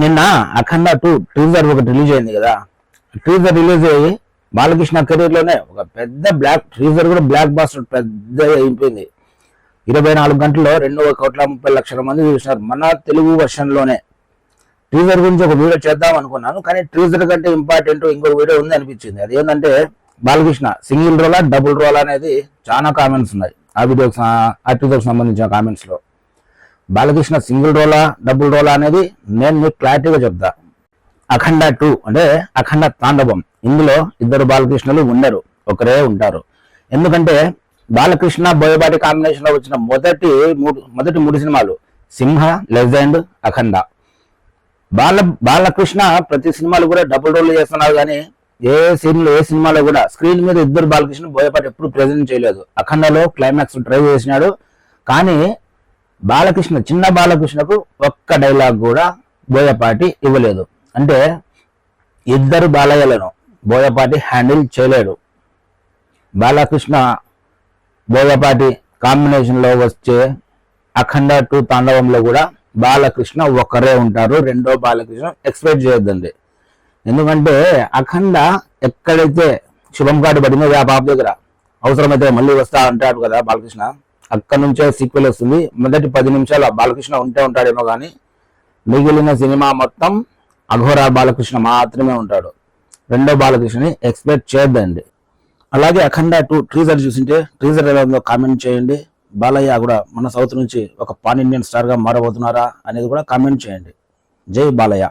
నిన్న అఖండ 2 టీజర్ ఒకటి రిలీజ్ అయింది కదా. టీజర్ రిలీజ్ అయ్యి బాలకృష్ణ కెరీర్ లోనే ఒక పెద్ద టీజర్ కూడా బ్లాక్ బాస్టర్ పెద్ద అయిపోయింది. 24 గంటల్లో 2,30,00,000 మంది చూసినారు మన తెలుగు వర్షన్ లోనే. టీజర్ గురించి ఒక వీడియో చేద్దాం అనుకున్నాను, కానీ టీజర్ కంటే ఇంపార్టెంట్ ఇంకొక వీడియో ఉంది అనిపించింది. అది ఏంటంటే బాలకృష్ణ సింగిల్ రోలా డబుల్ రోలా అనేది చాలా కామెంట్స్ ఉన్నాయి ఆ టీజర్కి సంబంధించిన కామెంట్స్ లో. బాలకృష్ణ సింగిల్ రోలా డబుల్ రోలా అనేది నేను మీకు క్లారిటీగా చెప్తా. అఖండ 2 అంటే అఖండ తాండవం, ఇందులో ఇద్దరు బాలకృష్ణలు ఉండరు, ఒకరే ఉంటారు. ఎందుకంటే బాలకృష్ణ బోయపాటి కాంబినేషన్ లో వచ్చిన మొదటి 3 సినిమాలు సింహ, లెజెండ్, అఖండ. బాలకృష్ణ ప్రతి సినిమాలు కూడా డబుల్ రోల్ చేస్తున్నారు, కానీ ఏ సినిమాలో కూడా స్క్రీన్ మీద ఇద్దరు బాలకృష్ణ బోయపాటి ఎప్పుడు ప్రెజెంట్ చేయలేదు. అఖండలో క్లైమాక్స్ ట్రై చేసినాడు, కానీ చిన్న బాలకృష్ణకు ఒక్క డైలాగ్ కూడా బోయపాటి ఇవ్వలేదు. అంటే ఇద్దరు బాలయ్యలను బోయపాటి హ్యాండిల్ చేయలేడు. బాలకృష్ణ బోయపాటి కాంబినేషన్ లో వచ్చే అఖండ 2 తాండవంలో కూడా బాలకృష్ణ ఒకరే ఉంటారు, రెండో బాలకృష్ణ ఎక్స్పెక్ట్ చేయొద్దండి. ఎందుకంటే అఖండ ఎక్కడైతే శుభం కార్డు పడిందో ఆ పాప దగ్గర అవసరమైతే మళ్ళీ వస్తా అంటాడు కదా బాలకృష్ణ, అక్కడ నుంచే సీక్వెల్ వస్తుంది. మొదటి 10 నిమిషాలు బాలకృష్ణ ఉంటాడేమో, కానీ మిగిలిన సినిమా మొత్తం అఘోరా బాలకృష్ణ మాత్రమే ఉంటాడు. రెండో బాలకృష్ణని ఎక్స్పెక్ట్ చేయొద్దండి. అలాగే అఖండ 2 టీజర్ చూసింటే టీజర్ ఎలా ఉందో కామెంట్ చేయండి. బాలయ్య కూడా మన సౌత్ నుంచి ఒక పాన్ ఇండియన్ స్టార్ గా మారబోతున్నారా అనేది కూడా కామెంట్ చేయండి. జై బాలయ్య.